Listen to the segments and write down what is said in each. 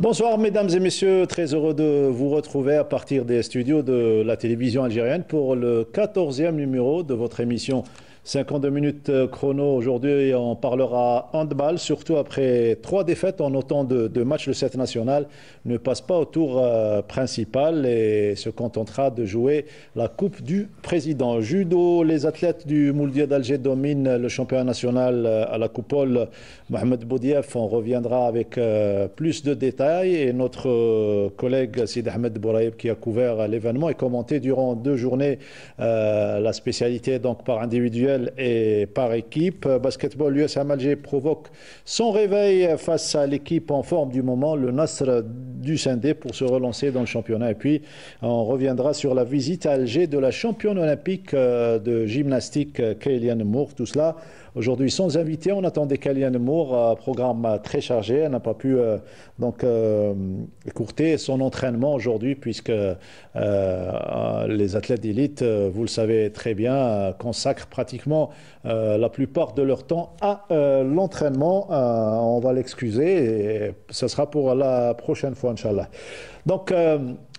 Bonsoir mesdames et messieurs, très heureux de vous retrouver à partir des studios de la télévision algérienne pour le 14e numéro de votre émission 52 minutes chrono. Aujourd'hui, on parlera handball, surtout après 3 défaites en autant de matchs. Le 7 national ne passe pas au tour principal et se contentera de jouer la Coupe du Président. Judo, les athlètes du Mouldia d'Alger dominent le championnat national à la coupole. Mohamed Boudiaf, on reviendra avec plus de détails et notre collègue Sid Ahmed Bouraïb qui a couvert l'événement et commenté durant 2 journées la spécialité donc par individuel et par équipe. Basketball, l'USM Alger provoque son réveil face à l'équipe en forme du moment, le Nasr du Sindé, pour se relancer dans le championnat. Et puis, on reviendra sur la visite à Alger de la championne olympique de gymnastique Kéliane Moore. Tout cela aujourd'hui sans invité. On attendait Kéliane Moore, programme très chargé. Elle n'a pas pu écourter son entraînement aujourd'hui puisque les athlètes d'élite, vous le savez très bien, consacrent pratiquement la plupart de leur temps à l'entraînement. On va l'excuser et ce sera pour la prochaine fois, Inch'Allah. Donc,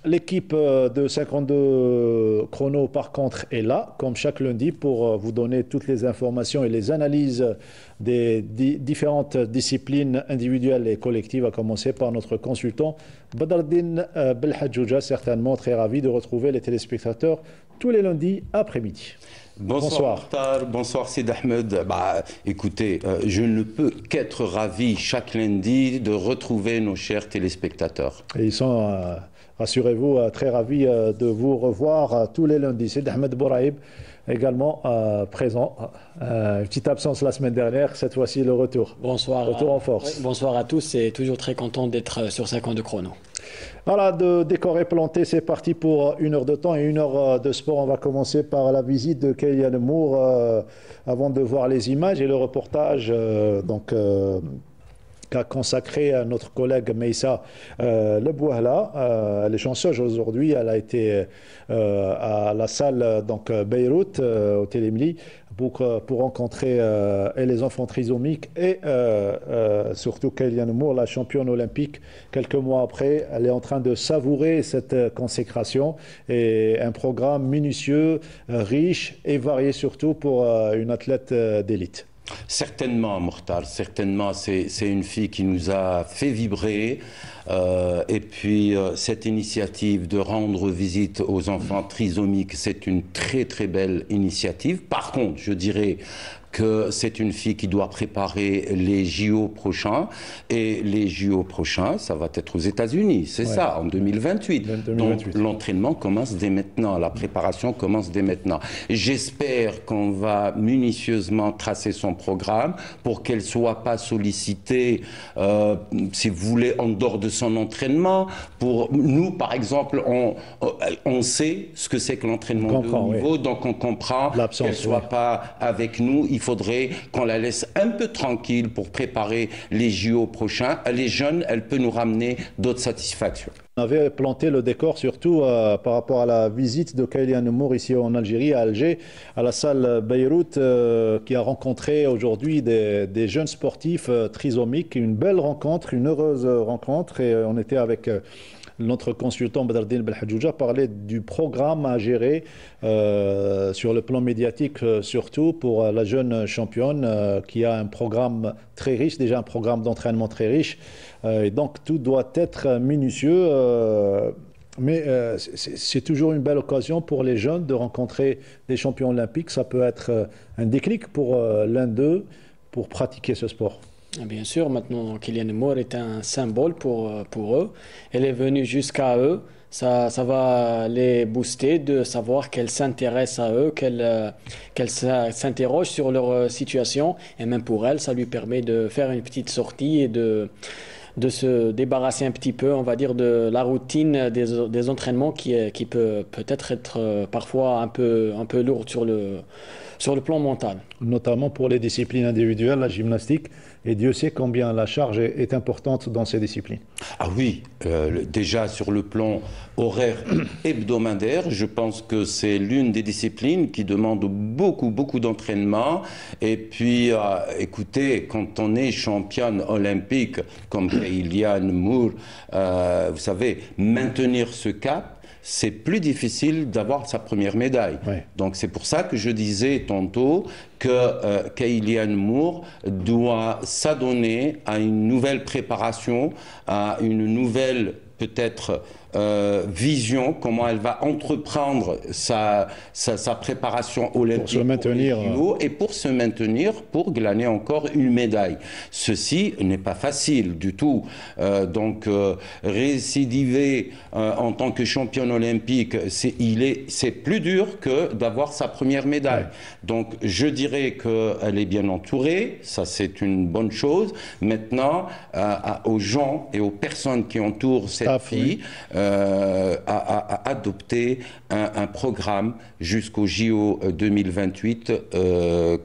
l'équipe de 52 chrono, par contre, est là, comme chaque lundi, pour vous donner toutes les informations et les analyses des différentes disciplines individuelles et collectives, à commencer par notre consultant Badreddine Belhadjouja, certainement très ravi de retrouver les téléspectateurs tous les lundis après-midi. Bonsoir Mokhtar, bonsoir Sid Ahmed. Écoutez, je ne peux qu'être ravi chaque lundi de retrouver nos chers téléspectateurs. Et ils sont, rassurez-vous, très ravis de vous revoir tous les lundis. Sid Ahmed Bouraïb également présent. Petite absence la semaine dernière, cette fois-ci le retour. Bonsoir. Retour en force. Bonsoir à tous et toujours très content d'être sur 52 chrono. Voilà, de décor est planté, c'est parti pour 1 heure de temps et 1 heure de sport. On va commencer par la visite de Kéliane Moore avant de voir les images et le reportage qu'a consacré à notre collègue Meissa Lebouhla. Elle est chanceuse aujourd'hui, elle a été à la salle Beyrouth au Télémli pour rencontrer et les enfants trisomiques et surtout Kéliane Moore, la championne olympique. Quelques mois après, elle est en train de savourer cette consécration et un programme minutieux, riche et varié surtout pour une athlète d'élite. Certainement, Mokhtar, certainement, c'est une fille qui nous a fait vibrer. Et puis, cette initiative de rendre visite aux enfants trisomiques, c'est une très, très belle initiative. Par contre, je dirais que c'est une fille qui doit préparer les JO prochains. Et les JO prochains, ça va être aux États-Unis, c'est ça, en 2028. Donc l'entraînement commence dès maintenant, la préparation commence dès maintenant. J'espère qu'on va minutieusement tracer son programme pour qu'elle ne soit pas sollicitée, si vous voulez, en dehors de son entraînement. Pour nous, par exemple, on sait ce que c'est que l'entraînement de haut niveau, donc on comprend qu'elle ne soit pas avec nous. Il faudrait qu'on la laisse un peu tranquille pour préparer les JO prochains. Elle est jeune, elle peut nous ramener d'autres satisfactions. On avait planté le décor surtout par rapport à la visite de Kéliane Moore ici en Algérie, à Alger, à la salle Beyrouth, qui a rencontré aujourd'hui des jeunes sportifs trisomiques. Une belle rencontre, une heureuse rencontre. Et on était avec notre consultant Badreddine Belhadjouja, parlait du programme à gérer sur le plan médiatique, surtout pour la jeune championne qui a un programme très riche, déjà un programme d'entraînement très riche. Et donc tout doit être minutieux. Mais c'est toujours une belle occasion pour les jeunes de rencontrer des champions olympiques. Ça peut être un déclic pour l'un d'eux pour pratiquer ce sport. Bien sûr, maintenant Kéliane Moore est un symbole pour eux. Elle est venue jusqu'à eux. Ça va les booster de savoir qu'elle s'intéresse à eux, qu'elle s'interroge sur leur situation. Et même pour elle, ça lui permet de faire une petite sortie et de se débarrasser un petit peu, on va dire, de la routine des entraînements qui peut peut-être être parfois un peu lourde sur le plan mental. Notamment pour les disciplines individuelles, la gymnastique, et Dieu sait combien la charge est importante dans ces disciplines. Ah oui, déjà sur le plan horaire hebdomadaire, je pense que c'est l'une des disciplines qui demande beaucoup d'entraînement. Et puis, écoutez, quand on est championne olympique comme Kéiliane Moore, vous savez, maintenir ce cap, c'est plus difficile d'avoir sa première médaille. Oui. Donc c'est pour ça que je disais tantôt que Kéiliane Moore doit s'adonner à une nouvelle préparation, à une nouvelle peut-être vision, comment elle va entreprendre sa préparation olympique pour se maintenir, et pour se maintenir, pour glaner encore une médaille. Ceci n'est pas facile du tout. Donc récidiver en tant que championne olympique, c'est plus dur que d'avoir sa première médaille. Ouais. Donc je dirais qu'elle est bien entourée, ça c'est une bonne chose. Maintenant, aux gens et aux personnes qui entourent cette fille, à adopter un programme jusqu'au JO 2028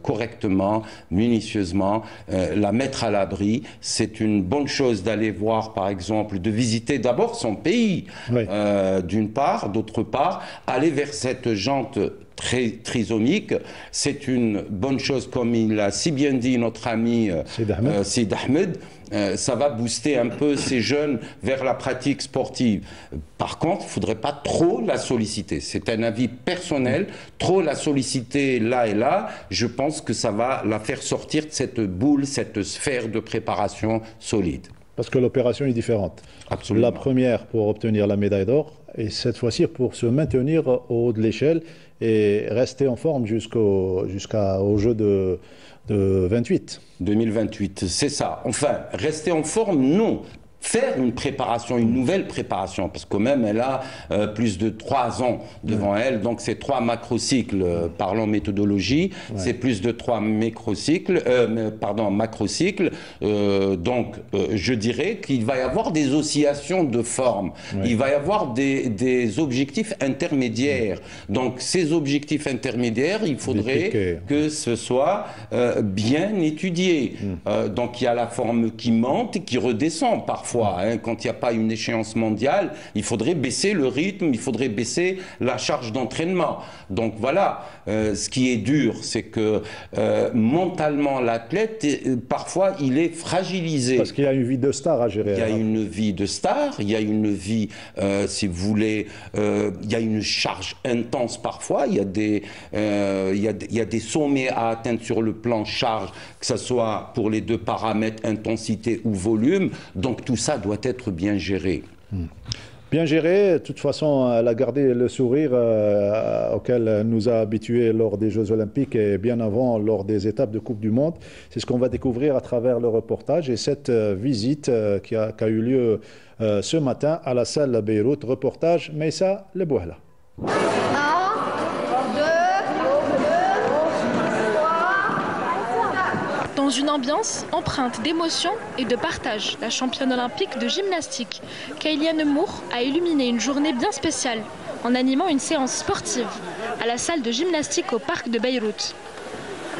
correctement, minutieusement, la mettre à l'abri. C'est une bonne chose d'aller voir, par exemple, de visiter d'abord son pays, oui. D'une part, d'autre part, aller vers cette jante très trisomique, c'est une bonne chose, comme il a si bien dit notre ami Sid Ahmed. Ça va booster un peu ces jeunes vers la pratique sportive. Par contre, il ne faudrait pas trop la solliciter. C'est un avis personnel. Trop la solliciter là et là, je pense que ça va la faire sortir de cette boule, cette sphère de préparation solide. Parce que l'opération est différente. Absolument. La première pour obtenir la médaille d'or, et cette fois-ci pour se maintenir au haut de l'échelle et rester en forme jusqu'au jeu de 2028, c'est ça. Enfin, rester en forme, non. Faire une préparation, une nouvelle préparation, parce que même elle a plus de 3 ans devant elle, donc c'est 3 macrocycles, parlons méthodologie, c'est plus de 3 macrocycles, donc je dirais qu'il va y avoir des oscillations de forme, il va y avoir des objectifs intermédiaires, donc ces objectifs intermédiaires, il faudrait que ce soit bien étudié, donc il y a la forme qui monte et qui redescend parfois. Quand il n'y a pas une échéance mondiale, il faudrait baisser le rythme, il faudrait baisser la charge d'entraînement. Donc voilà, ce qui est dur, c'est que mentalement, l'athlète, parfois, il est fragilisé. Parce qu'il y a une vie de star à gérer. Il y a une vie de star, il y a une vie, si vous voulez, il y a une charge intense parfois, il y a des sommets à atteindre sur le plan charge, que ce soit pour les 2 paramètres, intensité ou volume. Donc tout ça doit être bien géré. Bien géré. De toute façon, elle a gardé le sourire auquel elle nous a habitués lors des Jeux Olympiques et bien avant, lors des étapes de Coupe du Monde. C'est ce qu'on va découvrir à travers le reportage et cette visite qui a eu lieu ce matin à la salle Beyrouth. Reportage Meissa Lebouhla. Dans une ambiance empreinte d'émotion et de partage, la championne olympique de gymnastique, Kéiliane Moore, a illuminé une journée bien spéciale en animant une séance sportive à la salle de gymnastique au parc de Beyrouth.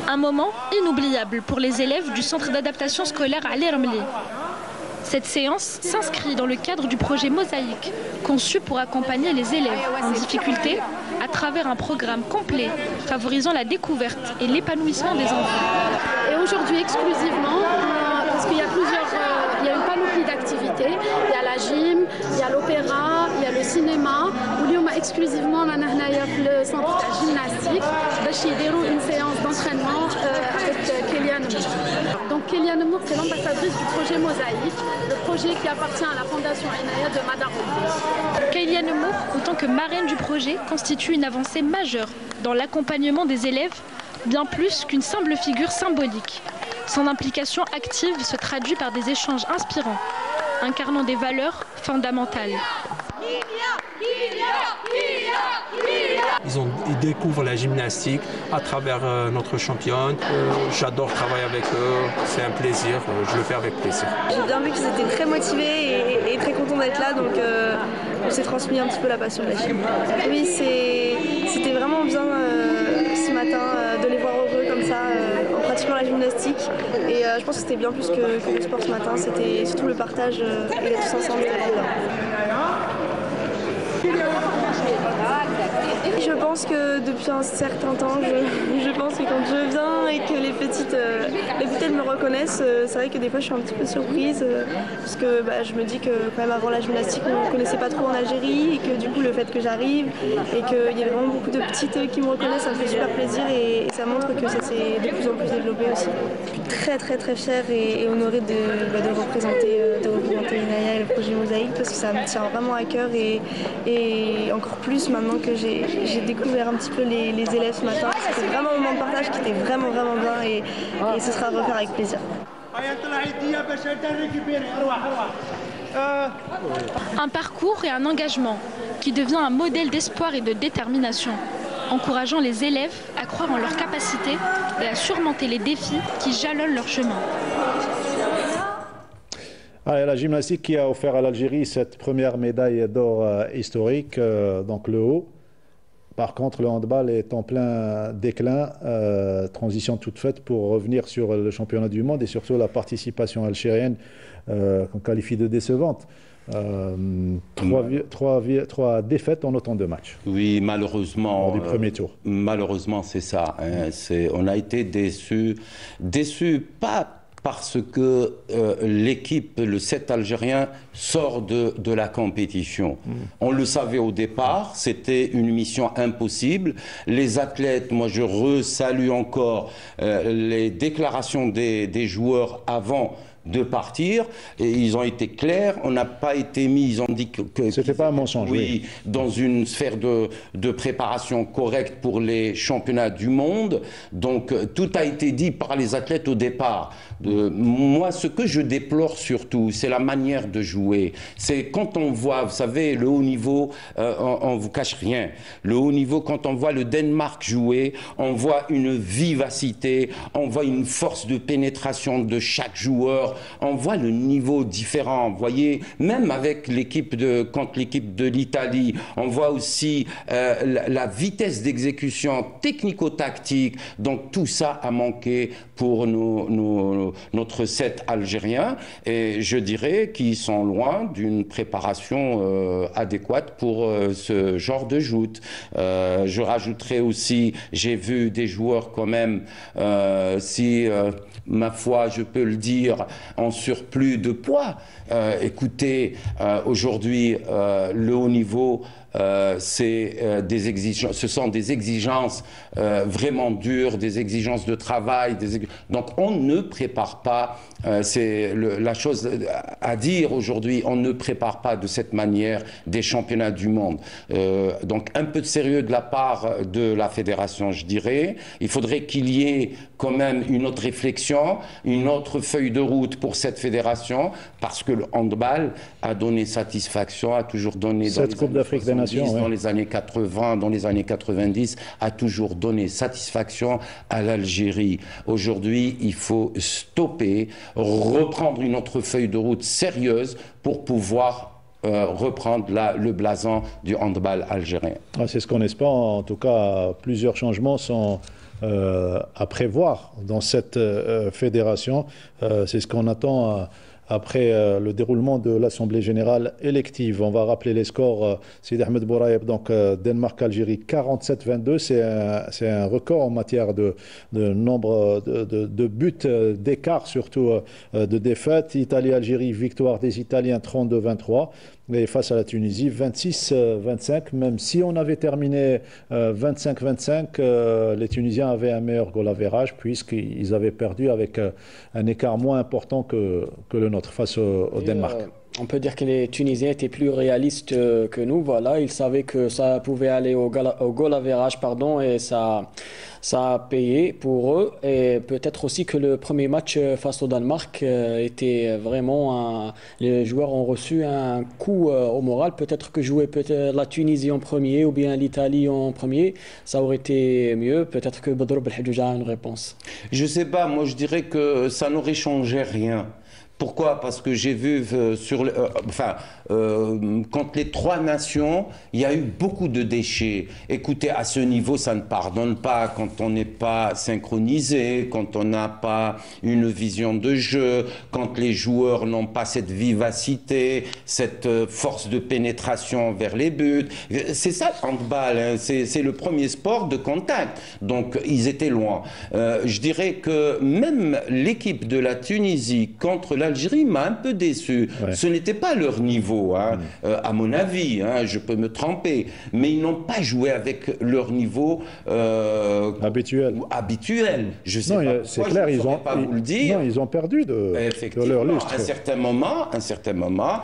Un moment inoubliable pour les élèves du centre d'adaptation scolaire Ali Ramli. Cette séance s'inscrit dans le cadre du projet Mosaïque, conçu pour accompagner les élèves en difficulté à travers un programme complet favorisant la découverte et l'épanouissement des enfants. Et aujourd'hui exclusivement, parce qu'il y a il y a une panoplie d'activités, il y a la gym, il y a l'opéra, il y a le cinéma, où il y a exclusivement le centre de gymnastique, une séance d'entraînement avec Kéiliane Moore. Donc Kéiliane Moore, c'est l'ambassadrice du projet Mosaïque, le projet qui appartient à la fondation Inaya de Madar Ould. Kéiliane Moore, en tant que marraine du projet, constitue une avancée majeure dans l'accompagnement des élèves, bien plus qu'une simple figure symbolique. Son implication active se traduit par des échanges inspirants, incarnant des valeurs fondamentales. Ils découvrent la gymnastique à travers notre championne. J'adore travailler avec eux, c'est un plaisir, je le fais avec plaisir. J'ai bien vu qu'ils étaient très motivés et très contents d'être là, donc on s'est transmis un petit peu la passion de la gym. Oui, c'était vraiment bien ce matin de les voir vraiment la gymnastique. Et je pense que c'était bien plus que le sport ce matin. C'était surtout le partage et d'être tous ensemble. Je pense que depuis un certain temps, je pense que quand je viens et que les petites elles me reconnaissent, c'est vrai que des fois je suis un petit peu surprise parce que je me dis que quand même avant la gymnastique on ne connaissait pas trop en Algérie et que du coup le fait que j'arrive et qu'il y avait vraiment beaucoup de petites qui me reconnaissent, ça me fait super plaisir et ça montre que ça s'est de plus en plus développé aussi. Je suis très fière et honorée de représenter Inaya et le projet Mosaïque parce que ça me tient vraiment à cœur et encore plus maintenant que j'ai découvert un petit peu les élèves ce matin. C'était vraiment un moment de partage qui était vraiment bien et ce sera à refaire avec plaisir. Un parcours et un engagement qui devient un modèle d'espoir et de détermination, encourageant les élèves à croire en leurs capacités et à surmonter les défis qui jalonnent leur chemin. La gymnastique qui a offert à l'Algérie cette première médaille d'or historique, donc le haut. Par contre, le handball est en plein déclin, transition toute faite pour revenir sur le championnat du monde et surtout la participation algérienne qu'on qualifie de décevante. 3 défaites en autant de matchs. Oui, malheureusement. Du premier tour. Malheureusement, c'est ça. Hein, on a été déçus pas parce que l'équipe, le 7 algérien, sort de la compétition. On le savait au départ, c'était une mission impossible. Les athlètes, moi je resalue encore les déclarations des joueurs avant de partir, et ils ont été clairs, on n'a pas été mis, ils ont dit que c'était pas un mensonge, oui, dans une sphère de préparation correcte pour les championnats du monde, donc tout a été dit par les athlètes au départ. Moi, ce que je déplore surtout, c'est la manière de jouer. C'est quand on voit, vous savez, le haut niveau, on vous cache rien. Le haut niveau, quand on voit le Danemark jouer, on voit une vivacité, on voit une force de pénétration de chaque joueur, on voit le niveau différent. Vous voyez, même avec contre l'équipe de l'Italie, on voit aussi la vitesse d'exécution technico-tactique. Donc tout ça a manqué pour notre set algérien, et je dirais qu'ils sont loin d'une préparation adéquate pour ce genre de joute. Je rajouterai aussi, j'ai vu des joueurs quand même, ma foi, je peux le dire, en surplus de poids. Écoutez, aujourd'hui, le haut niveau, ce sont des exigences vraiment dures, des exigences de travail. Donc on ne prépare pas, c'est la chose à dire aujourd'hui, on ne prépare pas de cette manière des championnats du monde. Donc un peu de sérieux de la part de la fédération, je dirais. Il faudrait qu'il y ait quand même une autre réflexion, une autre feuille de route pour cette fédération, parce que le handball a donné satisfaction, a toujours donné cette Coupe d'Afrique des Nations, dans les années 80, dans les années 90, a toujours donné satisfaction à l'Algérie. Aujourd'hui, il faut stopper, reprendre une autre feuille de route sérieuse pour pouvoir reprendre le blason du handball algérien. C'est ce qu'on espère. En tout cas, plusieurs changements sont à prévoir dans cette fédération. C'est ce qu'on attend après le déroulement de l'Assemblée générale élective. On va rappeler les scores. Sidi Ahmed Bouraïeb, donc Danemark-Algérie 47-22. C'est un record en matière de nombre de buts, d'écart surtout de défaites. Italie-Algérie, victoire des Italiens 32-23. Et face à la Tunisie, 26-25. Même si on avait terminé 25-25, les Tunisiens avaient un meilleur goal average puisqu'ils avaient perdu avec un écart moins important que le nôtre face au Danemark. On peut dire que les Tunisiens étaient plus réalistes que nous. Voilà, ils savaient que ça pouvait aller au goal average, et ça a payé pour eux. Et peut-être aussi que le premier match face au Danemark était vraiment les joueurs ont reçu un coup au moral. Peut-être que jouer la Tunisie en premier ou bien l'Italie en premier, ça aurait été mieux. Peut-être que Badr Belhadjoujah a une réponse. Je sais pas. Moi, je dirais que ça n'aurait changé rien. Pourquoi? Parce que j'ai vu contre les 3 nations, il y a eu beaucoup de déchets. Écoutez, à ce niveau, ça ne pardonne pas quand on n'est pas synchronisé, quand on n'a pas une vision de jeu, quand les joueurs n'ont pas cette vivacité, cette force de pénétration vers les buts. C'est ça le handball, hein. C'est le premier sport de contact. Donc, ils étaient loin. Je dirais que même l'équipe de la Tunisie contre l'Algérie m'a un peu déçu. Ouais. Ce n'était pas leur niveau, hein, à mon avis, hein, je peux me tromper, mais ils n'ont pas joué avec leur niveau habituel. Je sais pas c'est clair, ils ont pas vous le dire. Non, ils ont perdu de leur lustre. À un certain moment,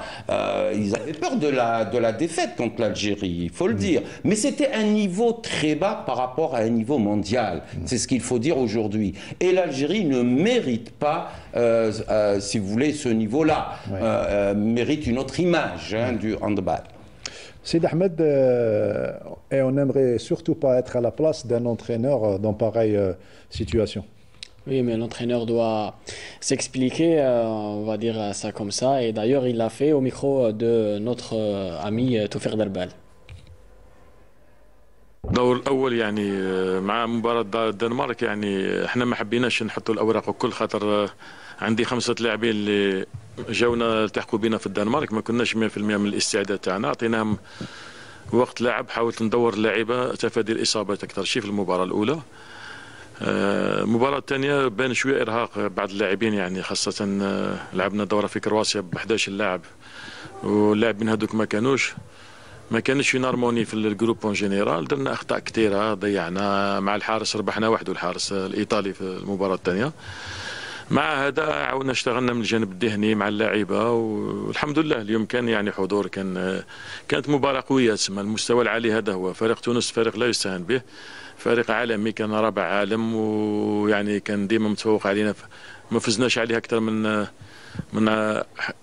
ils avaient peur de la défaite contre l'Algérie, il faut le dire. Mais c'était un niveau très bas par rapport à un niveau mondial. C'est ce qu'il faut dire aujourd'hui. Et l'Algérie ne mérite pas, si vous voulez, ce niveau-là, mérite une autre image, hein, du handball. Sidi Ahmed, et on n'aimerait surtout pas être à la place d'un entraîneur dans pareille situation. Oui, mais l'entraîneur doit s'expliquer, on va dire ça comme ça. Et d'ailleurs, il l'a fait au micro de notre ami Toufiq Derbal. الدور الاول يعني مع مباراه الدنمارك يعني احنا ما حبيناش نحطوا الاوراق الكل خاطر عندي 5 لاعبين اللي جاونا التحقوا بنا في الدنمارك ما كناش 100% من الاستعداد تاعنا اعطيناهم وقت لعب حاولت ندور اللاعيبه تفادي الاصابات اكثر شيء في المباراه الاولى. المباراه الثانيه بان شويه ارهاق بعض اللاعبين يعني خاصه لعبنا دوره في كرواتيا ب 11 لاعب واللاعبين هذوك ما كانش في هارموني في الجروب اون جينيرال درنا اخطاء كثيره ضيعنا مع الحارس ربحنا وحده الحارس الايطالي في المباراه الثانيه. مع هذا عاودنا اشتغلنا من الجانب الذهني مع اللاعيبه والحمد لله اليوم كان يعني حضور كانت مباراه قويه تسمى المستوى العالي هذا هو فريق تونس فريق لا يستهان به فريق عالمي كان رابع عالم ويعني كان ديما متفوق علينا ما فزناش عليه اكثر من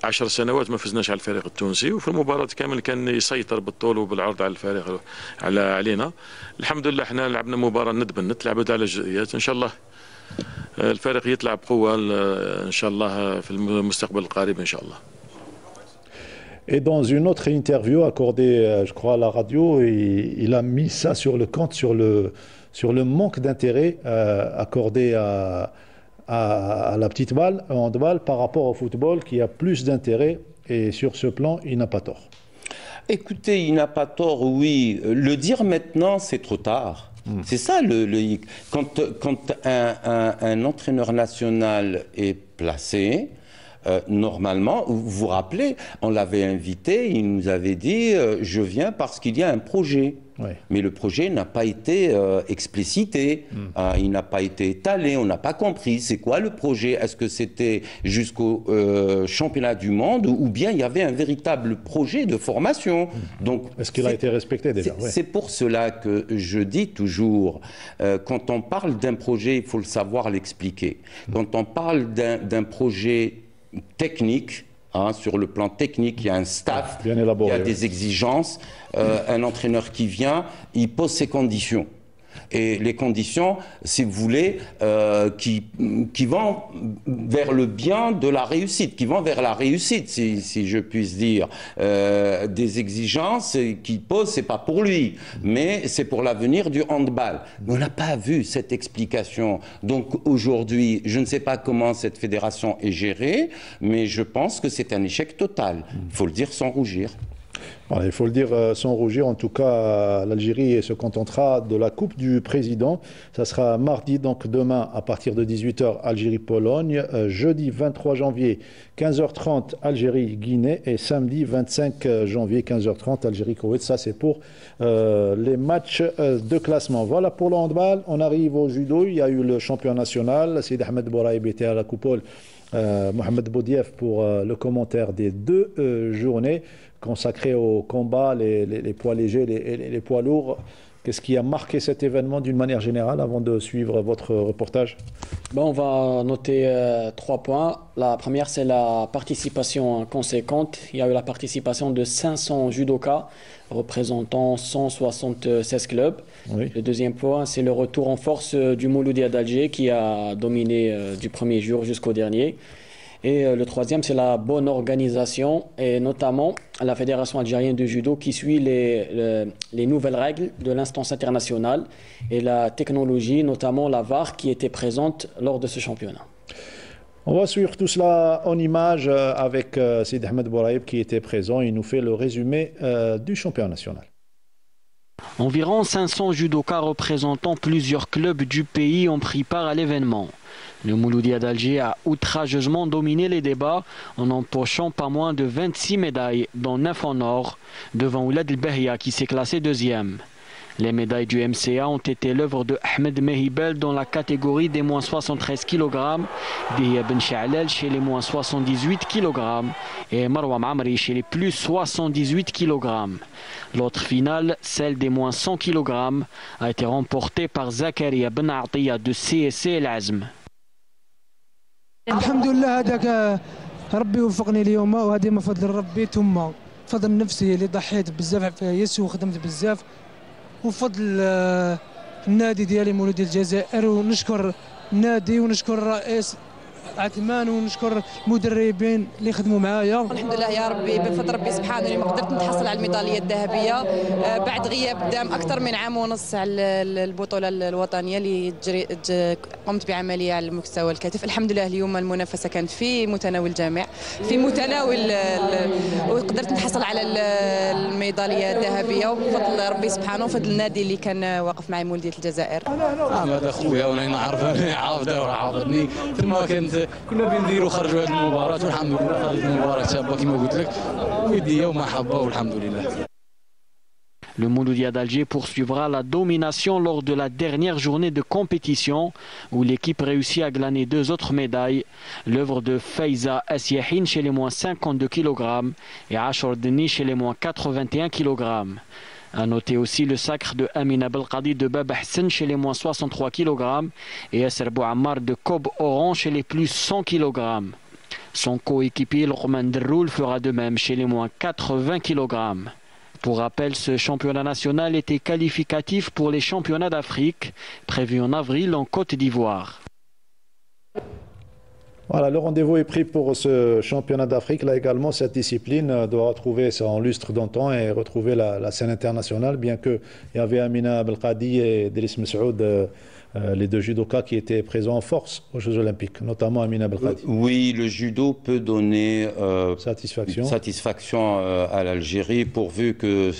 10 سنوات ما فزناش على الفريق التونسي وفي المباراة كامل كان يسيطر بالطول وبالعرض على الفريق علينا. الحمد لله احنا لعبنا مباراة ندبنت لعبت على الجزئيات ان شاء الله الفريق يطلع بقوة ان شاء الله في المستقبل القريب ان شاء الله. Et dans une autre interview accordée, je crois, à la radio, il a mis ça sur le compte, sur le manque d'intérêt accordé à la petite balle, au handball, par rapport au football, qui a plus d'intérêt. Et sur ce plan, il n'a pas tort. Écoutez, il n'a pas tort, oui. Le dire maintenant, c'est trop tard. C'est ça le hic. Quand un entraîneur national est placé, normalement, vous vous rappelez, on l'avait invité, il nous avait dit je viens parce qu'il y a un projet. Ouais. Mais le projet n'a pas été explicité, il n'a pas été étalé, on n'a pas compris c'est quoi le projet. Est-ce que c'était jusqu'au championnat du monde ou bien il y avait un véritable projet de formation. Donc, est-ce qu'il a été respecté déjà? C'est pour cela que je dis toujours, quand on parle d'un projet, il faut le savoir l'expliquer. Quand on parle d'un projet technique, sur le plan technique, il y a un staff, il y a des exigences. Un entraîneur qui vient, il pose ses conditions. Et les conditions, si vous voulez, qui vont vers le bien de la réussite, qui vont vers la réussite, si je puisse dire. Des exigences qu'il pose, c'est pas pour lui, mais c'est pour l'avenir du handball. Mais on n'a pas vu cette explication. Donc aujourd'hui, je ne sais pas comment cette fédération est gérée, mais je pense que c'est un échec total. Il faut le dire sans rougir. Voilà, il faut le dire sans rougir. En tout cas, l'Algérie se contentera de la Coupe du Président. Ça sera mardi, donc demain, à partir de 18h, Algérie-Pologne. Jeudi 23 janvier, 15h30, Algérie-Guinée. Et samedi 25 janvier, 15h30, Algérie-Koweït. Ça, c'est pour les matchs de classement. Voilà pour le handball. On arrive au judo. Il y a eu le champion national. Sidi Ahmed Bouraïb était à la coupole. Mohamed Boudief pour le commentaire des 2 journées consacrées au combat, les poids légers, les poids lourds. Qu'est-ce qui a marqué cet événement d'une manière générale avant de suivre votre reportage? On va noter 3 points. La première, c'est la participation conséquente. Il y a eu la participation de 500 judokas représentant 176 clubs. Oui. Le deuxième point, c'est le retour en force du Mouloudia d'Alger qui a dominé du premier jour jusqu'au dernier. Et le troisième, c'est la bonne organisation et notamment la Fédération algérienne de judo qui suit les nouvelles règles de l'instance internationale et la technologie, notamment la VAR qui était présente lors de ce championnat. On va suivre tout cela en images avec Sid Ahmed Bouraïb qui était présent. Il nous fait le résumé du championnat national. Environ 500 judokas représentant plusieurs clubs du pays ont pris part à l'événement. Le Mouloudia d'Alger a outrageusement dominé les débats en empochant pas moins de 26 médailles, dont 9 en or, devant Oulad El-Bahia qui s'est classé deuxième. Les médailles du MCA ont été l'œuvre de Ahmed Mehibel dans la catégorie des moins 73 kg, Dihya Ben Cha'lal chez les moins 78 kg et Marwa Mamri chez les plus 78 kg. L'autre finale, celle des moins 100 kg, a été remportée par Zakaria Ben Atiya de CSC El Azm. Alhamdulillah, هذاك ربي وفقني اليوم وهذه من فضل ربي ثم فضل نفسي اللي ضحيت بزاف في يسو وخدمت بزاف وفضل النادي ديالي مولودية الجزائر ونشكر النادي ونشكر الرئيس عثمان ونشكر المدربين اللي خدموا معايا. الحمد لله يا ربي بفضل ربي سبحانه اللي قدرت نحصل على الميداليه الذهبيه بعد غياب دام اكثر من عام ونص على البطوله الوطنيه اللي قمت بعمليه على مستوى الكتف. الحمد لله اليوم المنافسه كانت في متناول الجميع في متناول وقدرت نحصل على الميداليه الذهبيه وبفضل ربي سبحانه وفضل النادي اللي كان واقف معي مولوديه الجزائر. هذا خويا وانا نعرفه عارفه وعارفني ثم كنا بنديروا خرجوا هذه المباراه والحمد لله خرجت المباراه شابه كما قلت لك وديه ومحبه والحمد لله. Le Mouloudia d'Alger poursuivra la domination lors de la dernière journée de compétition où l'équipe réussit à glaner 2 autres médailles, l'œuvre de Faiza Asyahin chez les moins 52 kg et Ashor Deni chez les moins 81 kg. A noter aussi le sacre de Amina Belkadi de Bab Hassan chez les moins 63 kg et Yasser Bouammar de Kob Oran chez les plus 100 kg. Son coéquipier Lokman Derroul fera de même chez les moins 80 kg. Pour rappel, ce championnat national était qualificatif pour les championnats d'Afrique prévus en avril en Côte d'Ivoire. Voilà, le rendez-vous est pris pour ce championnat d'Afrique. Là également, cette discipline doit retrouver son lustre d'antan et retrouver la scène internationale, bien qu'il y avait Amina Belkadi et Driss Messoud, les 2 judokas qui étaient présents en force aux Jeux Olympiques, notamment Amina Belkadi. Oui, le judo peut donner satisfaction à l'Algérie pourvu que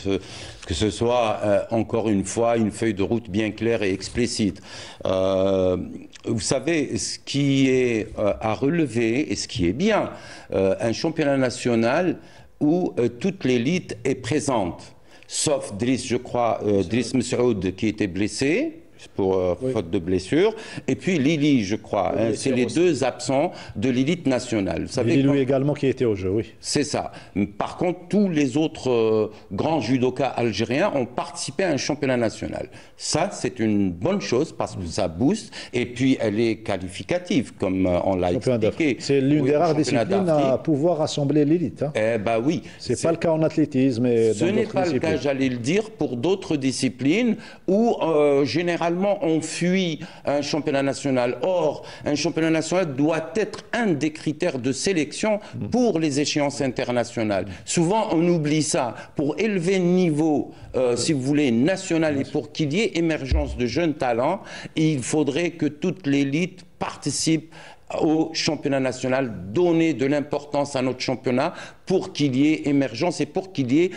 ce soit encore une fois une feuille de route bien claire et explicite. Vous savez, ce qui est à relever et ce qui est bien, un championnat national où toute l'élite est présente, sauf Driss, je crois, Driss Messoud qui était blessé pour faute de blessure, et puis Lili, je crois, hein, c'est les 2 absents de l'élite nationale. Vous savez, Lili également qui était au jeu, oui. C'est ça. Par contre, tous les autres grands judokas algériens ont participé à un championnat national. Ça, c'est une bonne chose parce que ça booste, et puis elle est qualificative, comme on l'a expliqué. C'est l'une des rares disciplines à pouvoir rassembler l'élite. Hein. Eh ben oui. C'est pas le cas en athlétisme. Et ce n'est pas le cas, j'allais le dire, pour d'autres disciplines où généralement on fuit un championnat national. Or, un championnat national doit être un des critères de sélection pour les échéances internationales. Souvent, on oublie ça. Pour élever le niveau, si vous voulez, national et pour qu'il y ait émergence de jeunes talents, il faudrait que toute l'élite participe au championnat national, donner de l'importance à notre championnat pour qu'il y ait émergence et pour qu'il y ait,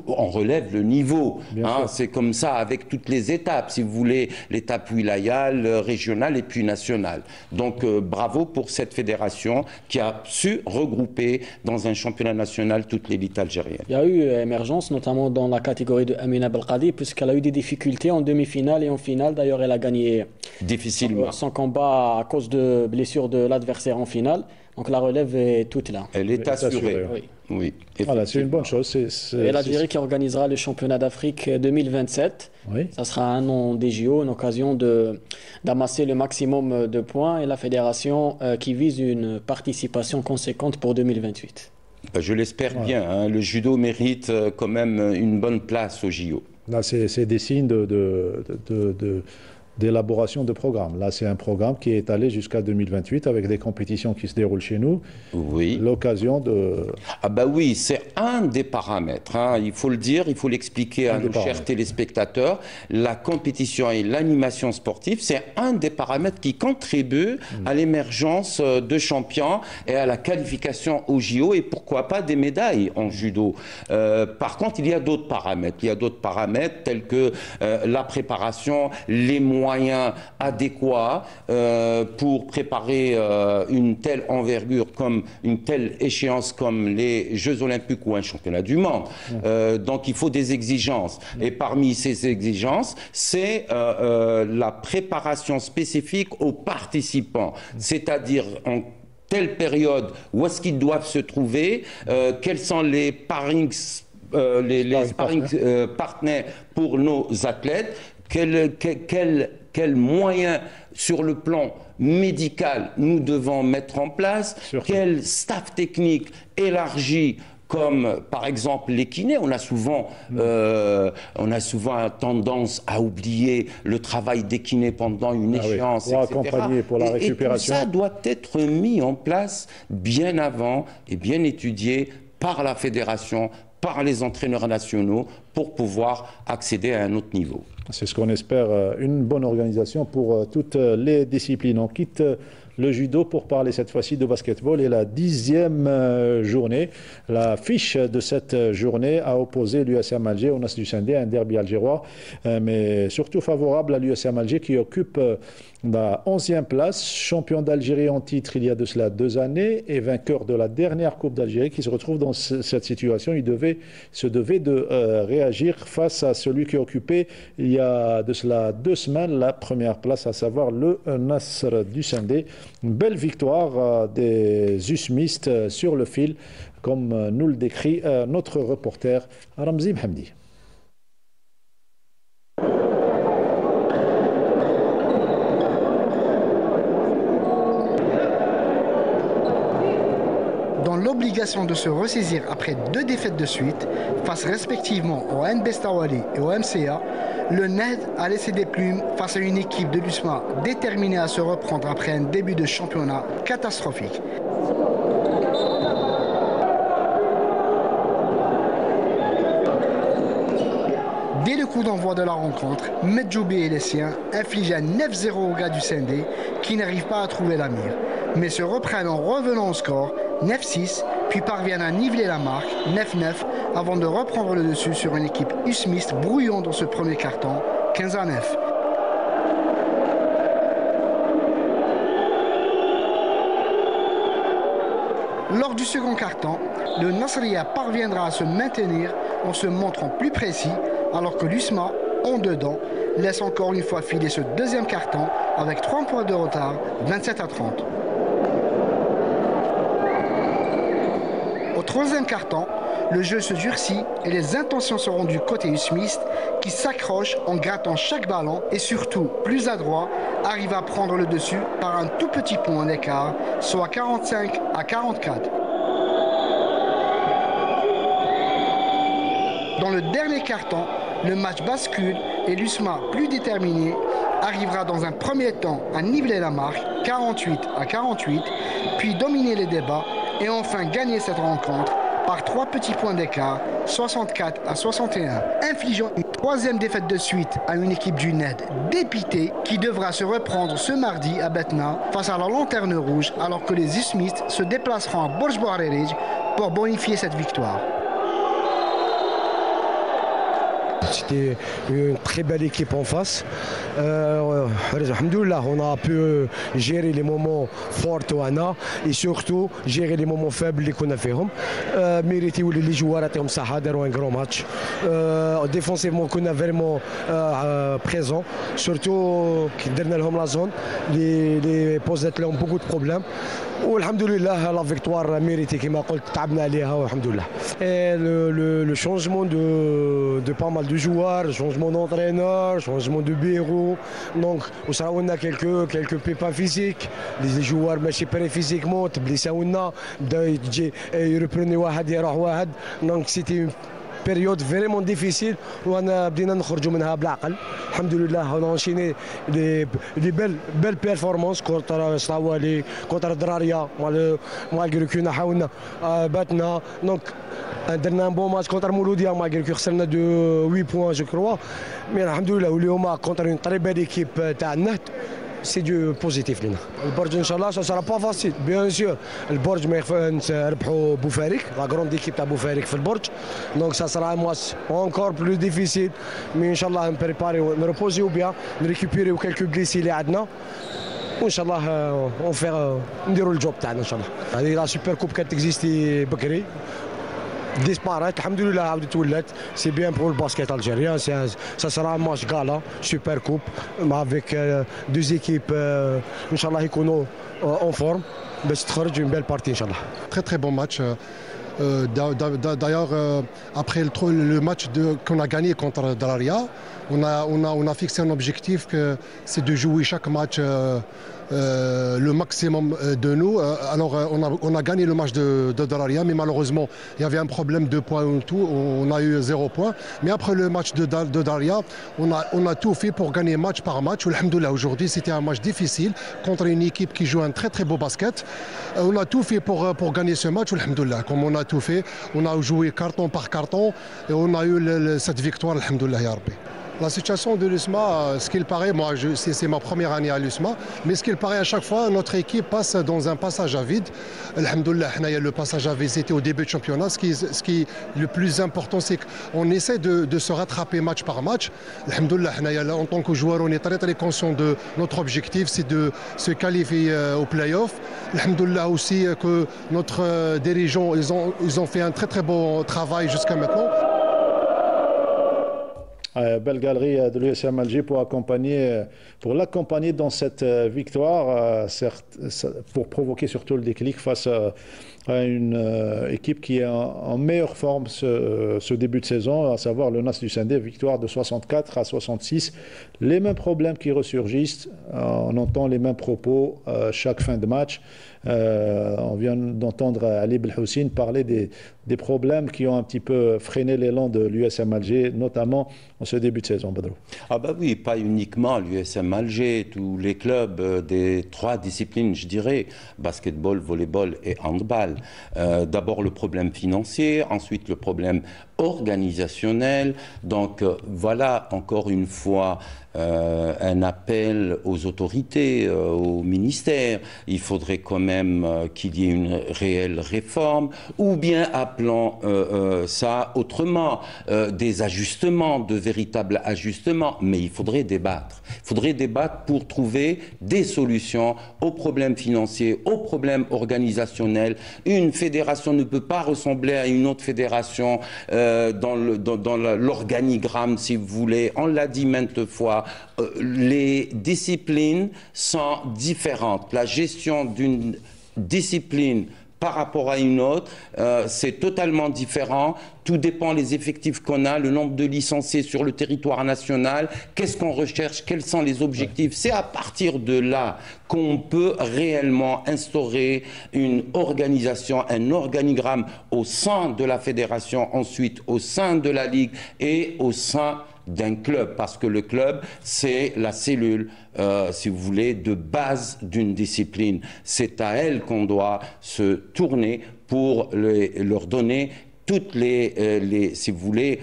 on relève le niveau. Hein, c'est comme ça avec toutes les étapes, si vous voulez, l'étape wilayale, régionale et puis nationale. Donc bravo pour cette fédération qui a su regrouper dans un championnat national toute l'élite algérienne. Il y a eu émergence, notamment dans la catégorie de Amina Belkadi, puisqu'elle a eu des difficultés en demi-finale et en finale. D'ailleurs, elle a gagné difficilement son combat à cause de blessures de l'adversaire en finale. Donc la relève est toute là. Elle est assurée. Oui. Voilà, c'est une bonne chose. Et l'Algérie qui organisera le championnat d'Afrique 2027. Oui. Ça sera un an des JO, une occasion d'amasser le maximum de points. Et la fédération qui vise une participation conséquente pour 2028. Je l'espère bien. Hein. Le judo mérite quand même une bonne place aux JO. Là, c'est des signes d'élaboration de programme. Là, c'est un programme qui est allé jusqu'à 2028 avec des compétitions qui se déroulent chez nous. Oui. L'occasion de... Ah bah oui, c'est un des paramètres. Hein. Il faut le dire, il faut l'expliquer à nos chers téléspectateurs. La compétition et l'animation sportive, c'est un des paramètres qui contribuent à l'émergence de champions et à la qualification au JO et pourquoi pas des médailles en judo. Par contre, il y a d'autres paramètres. Il y a d'autres paramètres tels que la préparation, les moyens adéquats pour préparer une telle envergure comme une telle échéance comme les Jeux Olympiques ou un championnat du monde. Donc il faut des exigences. Et parmi ces exigences, c'est la préparation spécifique aux participants. C'est-à-dire en telle période, où est-ce qu'ils doivent se trouver, quels sont les sparring partenaires pour nos athlètes, quels moyens sur le plan médical nous devons mettre en place, quel staff technique élargi comme par exemple les kinés. On a souvent tendance à oublier le travail des kinés pendant une échéance, pour etc. accompagner pour la récupération. Et tout ça doit être mis en place bien avant et bien étudié par la fédération, par les entraîneurs nationaux pour pouvoir accéder à un autre niveau. C'est ce qu'on espère, une bonne organisation pour toutes les disciplines. On quitte le judo pour parler cette fois-ci de basketball et la 10e journée. La fiche de cette journée a opposé l'USM Alger au Nasr du Sindé, un derby algérois, mais surtout favorable à l'USM Alger qui occupe la 11e place, champion d'Algérie en titre il y a de cela 2 années et vainqueur de la dernière Coupe d'Algérie qui se retrouve dans cette situation. Il se devait de réagir face à celui qui occupait il y a de cela 2 semaines la première place, à savoir le Nasr du Sindé. Une belle victoire des USMistes sur le fil, comme nous le décrit notre reporter Ramzi Mhamdi. Dans l'obligation de se ressaisir après 2 défaites de suite, face respectivement au NB Stawali et au MCA, le NED a laissé des plumes face à une équipe de l'USMA déterminée à se reprendre après un début de championnat catastrophique. Dès le coup d'envoi de la rencontre, Medjoubi et les siens infligent un 9-0 aux gars du Sindé qui n'arrivent pas à trouver la mire, mais se reprennent en revenant au score 9-6, puis parviennent à niveler la marque 9-9 avant de reprendre le dessus sur une équipe usmiste brouillon dans ce premier carton 15-9. Lors du second carton, le Nasriya parviendra à se maintenir en se montrant plus précis, alors que l'USMA, en dedans, laisse encore une fois filer ce deuxième carton avec 3 points de retard, 27-30. Au troisième carton, le jeu se durcit et les intentions seront du côté usmiste qui s'accroche en grattant chaque ballon et surtout, plus adroit, arrive à prendre le dessus par un tout petit point d'écart, soit 45-44. Dans le dernier carton, le match bascule et l'USMA, plus déterminé, arrivera dans un premier temps à niveler la marque 48-48, puis dominer les débats et enfin gagner cette rencontre par 3 petits points d'écart, 64-61, infligeant une 3e défaite de suite à une équipe du NED dépitée qui devra se reprendre ce mardi à Betna face à la Lanterne Rouge alors que les USMistes se déplaceront à Borj Bouarerij pour bonifier cette victoire. C'était une très belle équipe en face. Alhamdoulilah, on a pu gérer les moments forts et surtout gérer les moments faibles qu'on a fait. Mérité les joueurs ont un grand match. Défensivement, on a vraiment présent. Surtout dans la zone, les postes ont beaucoup de problèmes. Alhamdoulilah, la victoire méritée qui m'a le changement de pas mal de joueurs, changement d'entraîneur, changement de bureau. Donc, on a quelques pépins physiques. Les joueurs ماشي prêts physiquement, ils reprenaient واحد يروح واحد. Donc, c'était période vraiment difficile وانا بدينا نخرجوا منها بالعقل الحمد لله. on a enchaîné des belles performances contre Stawali, contre Draria, malgré que حاولنا باتنا donc درنا un bon match contre Mouloudia malgré que خسرنا de 8 points je crois, mais الحمد لله واليوم contre une très belle équipe تاع النهد. C'est du positif لنا. البرج ان شاء الله ça sera pas facile bien sûr. البرج ما يخفاش نربحوا بوفاريك لا غروند ايكيب تاع بوفاريك في البرج donc ça sera un match encore plus difficile mais ان شاء الله نبريباريو نريبوزيو بيان نريكوبيريو كالكو بليسي اللي عندنا وان شاء الله اون فيغ نديروا الجوب تاعنا ان شاء الله. هذه لا سوبر كوب كانت تكزيستي بكري disparaître, alhamdoulilah, c'est bien pour le basket algérien, ça sera un match gala, super coupe, avec deux équipes, Inch'Allah, qui sont en forme, c'est une belle partie, Inch'Allah. Très très bon match. D'ailleurs, après le match qu'on a gagné contre Draria, on a fixé un objectif que c'est de jouer chaque match le maximum de nous. Alors on a gagné le match de Draria, mais malheureusement il y avait un problème de points et tout. On a eu 0 point. Mais après le match de Draria, on a tout fait pour gagner match par match. Alhamdoulilah, aujourd'hui c'était un match difficile contre une équipe qui joue un très très beau basket. On a tout fait pour gagner ce match. Alhamdoulilah, comme on a tout fait, on a joué carton par carton et on a eu cette victoire. Alhamdoulilah, ya Rabbi. La situation de l'USMA, ce qu'il paraît, moi c'est ma première année à l'USMA, mais ce qu'il paraît à chaque fois, notre équipe passe dans un passage à vide. Alhamdoulilah, le passage à vide c'était au début du championnat. Ce qui est le plus important, c'est qu'on essaie de se rattraper match par match. Alhamdoulilah, en tant que joueur, on est très très conscient de notre objectif, c'est de se qualifier au play-off. Alhamdoulilah aussi que notre dirigeants, ils ont fait un très très beau travail jusqu'à maintenant. Belle galerie de l'USM Alger pour l'accompagner dans cette victoire, pour provoquer surtout le déclic face à une équipe qui est en meilleure forme ce début de saison, à savoir le Nas du Sindé, victoire de 64 à 66. Les mêmes problèmes qui ressurgissent, on entend les mêmes propos chaque fin de match. On vient d'entendre Ali Belhoussine parler des problèmes qui ont un petit peu freiné l'élan de l'USM Alger, notamment en ce début de saison, Badrou. Ah bah oui, pas uniquement l'USM Alger, tous les clubs des 3 disciplines, je dirais, basketball, volleyball et handball. D'abord le problème financier, ensuite le problème organisationnel. Donc voilà, encore une fois, un appel aux autorités, au ministère. Il faudrait quand même qu'il y ait une réelle réforme, ou bien appelons ça autrement, des ajustements, de véritables ajustements. Mais il faudrait débattre. Il faudrait débattre pour trouver des solutions aux problèmes financiers, aux problèmes organisationnels. Une fédération ne peut pas ressembler à une autre fédération dans l'organigramme, si vous voulez. On l'a dit maintes fois. Les disciplines sont différentes. La gestion d'une discipline par rapport à une autre, c'est totalement différent. Tout dépend des effectifs qu'on a, le nombre de licenciés sur le territoire national, qu'est-ce qu'on recherche, quels sont les objectifs. C'est à partir de là qu'on peut réellement instaurer une organisation, un organigramme au sein de la fédération, ensuite au sein de la ligue et au sein d'un club, parce que le club, c'est la cellule, si vous voulez, de base d'une discipline. C'est à elle qu'on doit se tourner pour leur donner toutes si vous voulez,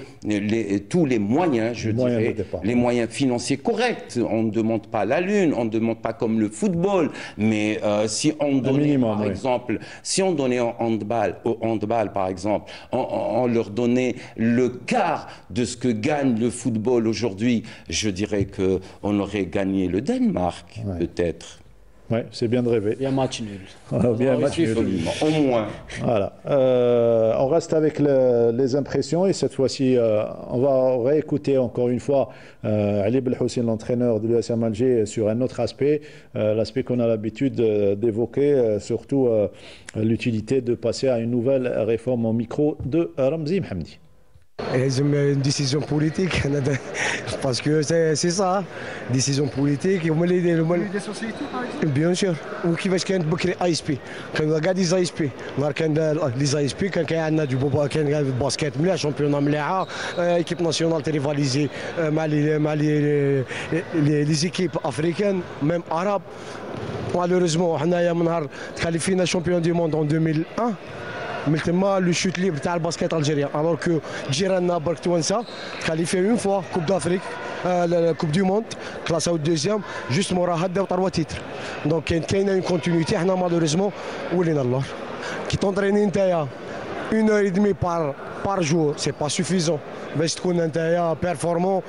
tous les moyens, je dirais, les moyens financiers corrects. On ne demande pas la lune, on ne demande pas comme le football, mais si on donnait, par exemple, si on donnait au handball, par exemple, on leur donnait le quart de ce que gagne le football aujourd'hui, je dirais qu'on aurait gagné le Danemark, peut-être. Oui, c'est bien de rêver. Bien match nul. Bien match nul. Au moins. Voilà. On reste avec les impressions et cette fois-ci, on va réécouter encore une fois Ali Belhoussine, l'entraîneur de l'USM Alger, sur un autre aspect, l'aspect qu'on a l'habitude d'évoquer, surtout l'utilité de passer à une nouvelle réforme en micro de Ramzi Mohamdi. une décision politique, parce que c'est ça, décision politique. Des sociétés par exemple. Bien sûr. وكيفاش كانت بكري اي اس بي كانوا كاع دي زاي اس بي نهار كان لي زاي اس بي كان عندنا دو بوبا كان الباسكيت مليح شامبيون مليحه ايكيب ناسيونال تريفاليزي مع لي زيكيب افريكان ميم عرب مالوريزمون حنايا من نهار تكاليفينا شامبيون دي موند ان 2001 من تما لو شوت ليبر تاع الباسكيت الجيريان الوغ كو جيراننا برك توانسه تكاليفي اون فوا كوب دافريك la Coupe du Monde, classé au deuxième, juste Morahad ou 3 titres. Donc il y a une continuité, malheureusement, où est l'Allah. Qui t'entraîne 1h30 par jour, c'est pas suffisant. باش تكون انت بيرفورمون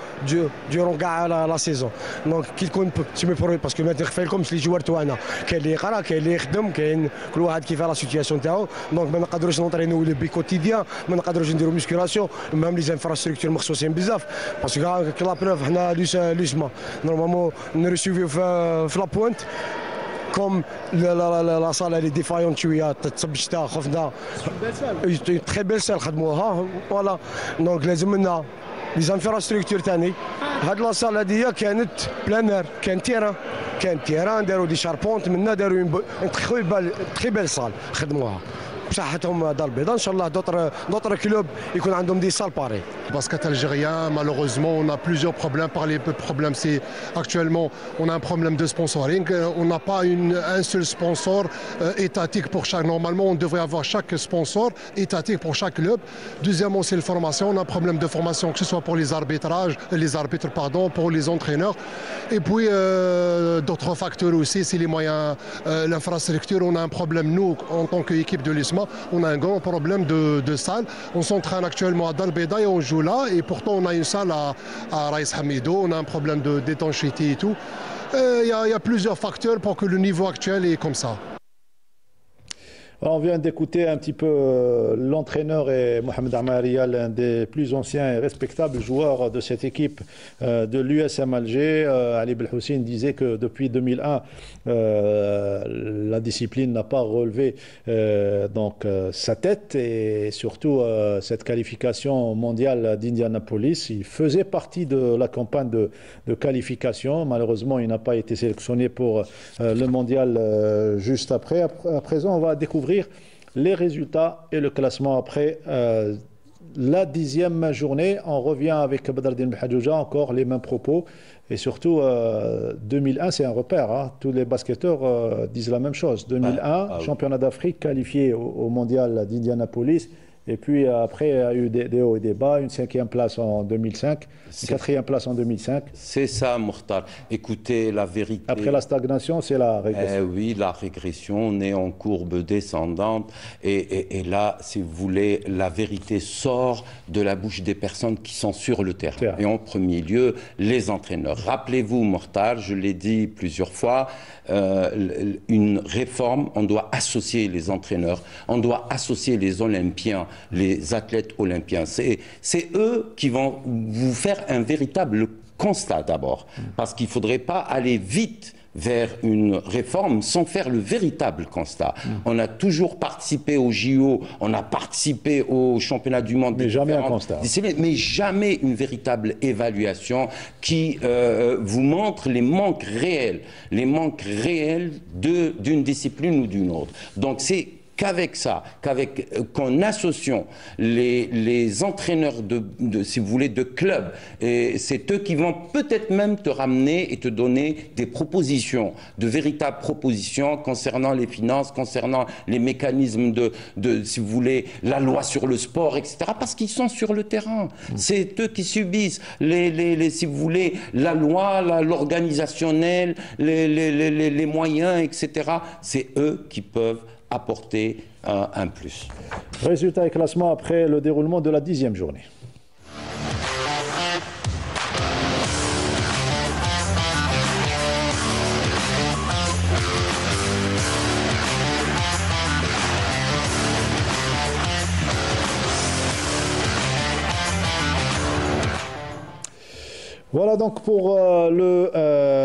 ديورون كاع لا سيزون دونك كي تكون تيمي بروي باسكو ما نخفي لكمش لي جوار تاعنا كاين اللي يقرا كاين اللي يخدم كاين كل واحد كيف لا سيتياسيون تاعو دونك ما نقدروش نونطرينيو لي بي كوتيديان ما نقدروش نديرو ميسكولاسيون ميم لي انفراستركتور مخصوصين بزاف باسكو لا بروف حنا لوسما نورمالمون نريسيفيو في لا بوينت كوم لا صاله اللي ديفايون شويه تثبشتها خفنا تري بيل سال خدموها فوالا دونك لازم لنا لي زانفراستركتور ثاني هاد لا صال هادي كانت بلانر كان تيران داروا دي شاربونت منا داروا تري بيل صال خدموها بصحتهم دار البيضاء ان شاء الله d'autres clubs يكون عندهم دي صال باري. Basket algérien, malheureusement, on a plusieurs problèmes. Par les problèmes, c'est actuellement, on a un problème de sponsoring. On n'a pas un seul sponsor étatique pour chaque. Normalement, on devrait avoir chaque sponsor étatique pour chaque club. Deuxièmement, c'est la formation. On a un problème de formation, que ce soit pour les arbitres, pour les entraîneurs. Et puis, d'autres facteurs aussi, c'est les moyens, l'infrastructure. On a un problème, nous, en tant qu'équipe de l'ISMA, on a un grand problème de salle. On s'entraîne actuellement à Dalbeda et on joue là, et pourtant on a une salle à Raïs Hamido, on a un problème d'étanchéité et tout. Il y a plusieurs facteurs pour que le niveau actuel est comme ça. On vient d'écouter un petit peu l'entraîneur et Mohamed Amaria, l'un des plus anciens et respectables joueurs de cette équipe de l'USM Alger. Ali Belhoussine disait que depuis 2001, la discipline n'a pas relevé sa tête et surtout cette qualification mondiale d'Indianapolis. Il faisait partie de la campagne de qualification. Malheureusement, il n'a pas été sélectionné pour le mondial juste après. À présent, on va découvrir les résultats et le classement après la 10e journée. On revient avec Badreddine Bouhadjouja, encore les mêmes propos. Et surtout, 2001, c'est un repère. Hein. Tous les basketteurs disent la même chose. 2001, championnat d'Afrique qualifié au mondial d'Indianapolis. Et puis après, il y a eu des hauts et des bas, une 5e place en 2005, une 4e place en 2005. C'est ça, Mourtal. Écoutez, la vérité... Après la stagnation, c'est la régression. Oui, la régression, on est en courbe descendante. Et là, si vous voulez, la vérité sort de la bouche des personnes qui sont sur le terrain. Et en premier lieu, les entraîneurs. Rappelez-vous, Mourtal, je l'ai dit plusieurs fois, une réforme, on doit associer les entraîneurs, on doit associer les Olympiens, les athlètes olympiens. C'est eux qui vont vous faire un véritable constat d'abord, parce qu'il ne faudrait pas aller vite vers une réforme sans faire le véritable constat. On a toujours participé au JO, on a participé au championnat du monde. Mais jamais un constat. Mais jamais une véritable évaluation qui vous montre les manques réels d'une discipline ou d'une autre. Donc c'est qu'avec ça, qu'en associant les entraîneurs si vous voulez, de clubs, et c'est eux qui vont peut-être même te ramener et te donner des propositions, de véritables propositions concernant les finances, concernant les mécanismes si vous voulez, la loi sur le sport, etc. Parce qu'ils sont sur le terrain. C'est eux qui subissent si vous voulez, la loi, l'organisationnel, les moyens, etc. C'est eux qui peuvent apporter un plus. Résultat et classement après le déroulement de la 10e journée. Voilà donc pour le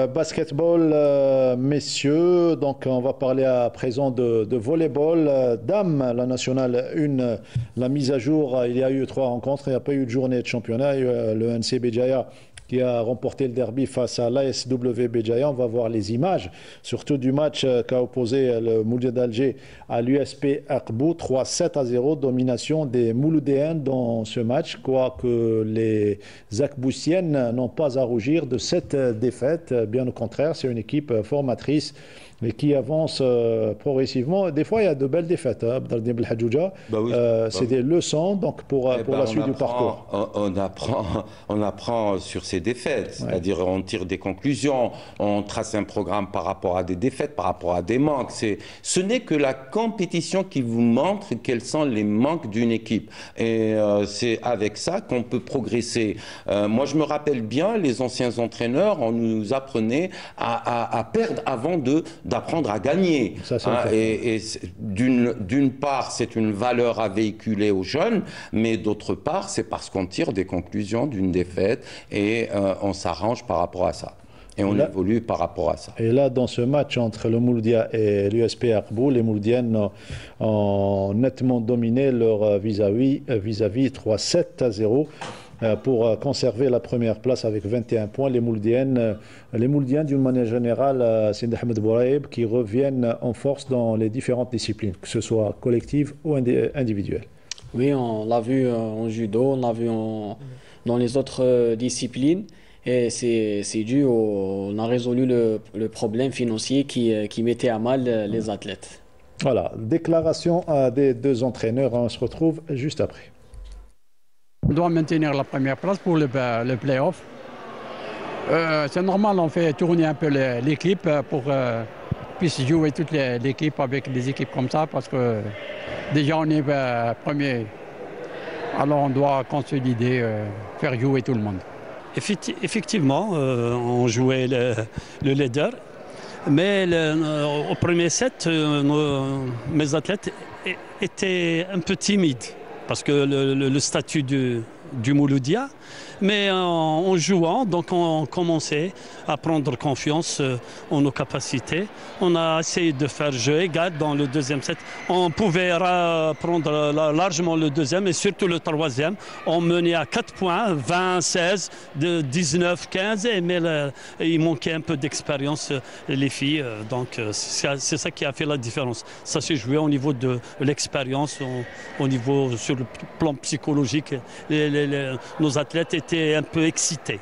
basketball, messieurs. Donc on va parler à présent de volleyball. Dames, la nationale 1, la mise à jour, il y a eu 3 rencontres, il n'y a pas eu de journée de championnat. Il y a eu le NC Béjaïa qui a remporté le derby face à l'ASW Béjaïa. On va voir les images, surtout du match qu'a opposé le Mouloudia d'Alger à l'USP Aqbou, 3-7-0, domination des Mouloudéennes dans ce match, quoique les Akboussiennes n'ont pas à rougir de cette défaite. Bien au contraire, c'est une équipe formatrice et qui avance progressivement. Des fois, il y a de belles défaites. C'est des leçons donc, pour la suite du parcours. On apprend sur ces défaites, c'est-à-dire on tire des conclusions, on trace un programme par rapport à des défaites, par rapport à des manques. Ce n'est que la compétition qui vous montre quels sont les manques d'une équipe. Et c'est avec ça qu'on peut progresser. Moi, je me rappelle bien, les anciens entraîneurs, on nous apprenait à perdre avant d'apprendre à gagner. Ça, et d'une part, c'est une valeur à véhiculer aux jeunes, mais d'autre part, c'est parce qu'on tire des conclusions d'une défaite et on s'arrange par rapport à ça. Et on évolue par rapport à ça. Et là, dans ce match entre le Mouloudia et l'USP Aqbou, les Mouloudiennes ont nettement dominé leur vis-à-vis 3-7-0. Pour conserver la première place avec 21 points. Les Mouloudiennes, d'une manière générale, c'est Ahmed Bouraïb, qui reviennent en force dans les différentes disciplines, que ce soit collective ou individuelle. Oui, on l'a vu en judo, on l'a vu dans les autres disciplines. Et c'est dû on a résolu le problème financier qui mettait à mal les athlètes. Voilà, déclaration des 2 entraîneurs. On se retrouve juste après. On doit maintenir la première place pour le play-off. C'est normal, on fait tourner un peu l'équipe pour puisse jouer toute l'équipe avec des équipes comme ça, parce que déjà on est premier. Alors on doit consolider, faire jouer tout le monde. Effectivement, on jouait le leader, mais au premier set, mes athlètes étaient un peu timides. Parce que le statut du Mouloudia, mais en jouant, donc on commençait à prendre confiance en nos capacités. On a essayé de faire jeu égal dans le deuxième set. On pouvait prendre largement le deuxième et surtout le troisième. On menait à 4 points, 20-16, 19-15, mais il manquait un peu d'expérience les filles. Donc c'est ça qui a fait la différence. Ça s'est joué au niveau de l'expérience, au niveau sur le plan psychologique. Nos athlètes étaient un peu excités.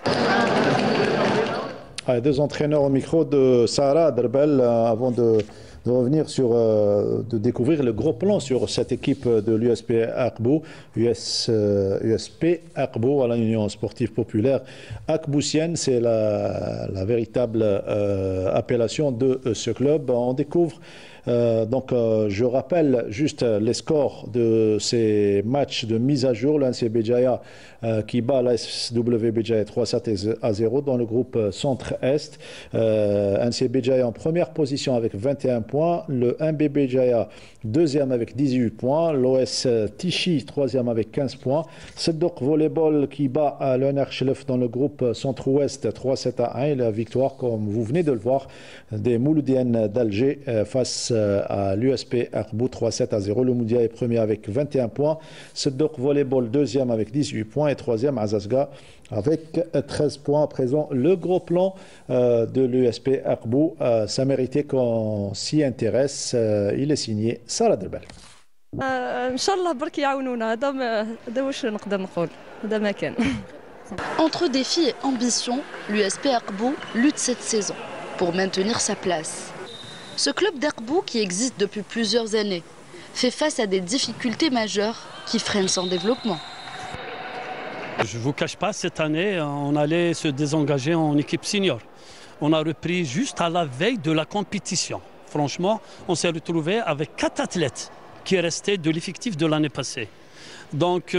2 entraîneurs au micro de Sarah Derbel avant de revenir sur, de découvrir le gros plan sur cette équipe de l'USP Aqbou, USP Aqbou à l'Union sportive populaire Aqboussienne, c'est la véritable appellation de ce club. On découvre je rappelle juste les scores de ces matchs de mise à jour. L'NC Béjaïa qui bat la SW Béjaïa 3-7-0 dans le groupe Centre-Est. NC Béjaïa en première position avec 21 points. Le MB Béjaïa deuxième avec 18 points. L'OS Tichy troisième avec 15 points. Seddouk Volleyball qui bat l'UNR Chelef dans le groupe Centre-Ouest 3-7-1. Et la victoire, comme vous venez de le voir, des Mouloudiennes d'Alger face à l'USP Aqbou 3-7-0. Le Mouloudia est premier avec 21 points. Seddouk Volleyball deuxième avec 18 points et troisième Azazga avec 13 points. À présent, le gros plan de l'USP Aqbou, ça méritait qu'on s'y intéresse. Il est signé Sarah Derbel. ان شاء الله برك يعاونونا هذا واش نقدر نقول هذا ما كان. Entre défis et ambition, l'USP Aqbou lutte cette saison pour maintenir sa place. Ce club d'Aqbou, qui existe depuis plusieurs années, fait face à des difficultés majeures qui freinent son développement. Je ne vous cache pas, cette année, on allait se désengager en équipe senior. On a repris juste à la veille de la compétition. Franchement, on s'est retrouvé avec 4 athlètes qui restaient de l'effectif de l'année passée. Donc,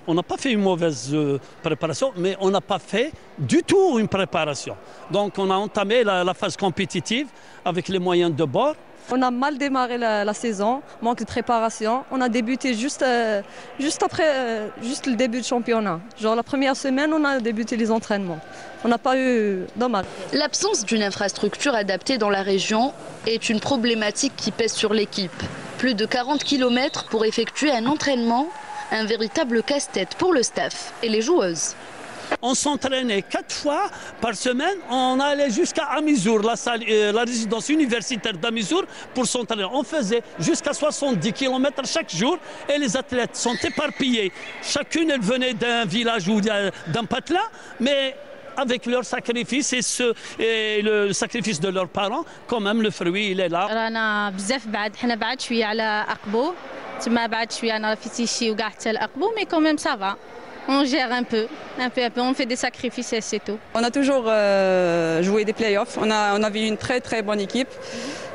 on n'a pas fait une mauvaise préparation, mais on n'a pas fait du tout une préparation. Donc on a entamé la phase compétitive avec les moyens de bord. On a mal démarré la saison, manque de préparation. On a débuté juste après le début du championnat. Genre la première semaine, on a débuté les entraînements. On n'a pas eu dommage. L'absence d'une infrastructure adaptée dans la région est une problématique qui pèse sur l'équipe. Plus de 40 km pour effectuer un entraînement, un véritable casse-tête pour le staff et les joueuses. On s'entraînait 4 fois par semaine. On allait jusqu'à Amizour, la résidence universitaire d'Amizour, pour s'entraîner. On faisait jusqu'à 70 km chaque jour et les athlètes sont éparpillés. Chacune, elle venait d'un village ou d'un patelin, mais avec leur sacrifice et le sacrifice de leurs parents, quand même le fruit il est là. رانا بزاف بعد حنا بعد شويه على أقبو تما بعد شويه انا في تيشي وكاع حتى لأقبو mais quand même ça va. On gère un peu, on fait des sacrifices et c'est tout. On a toujours joué des playoffs, on avait une très très bonne équipe.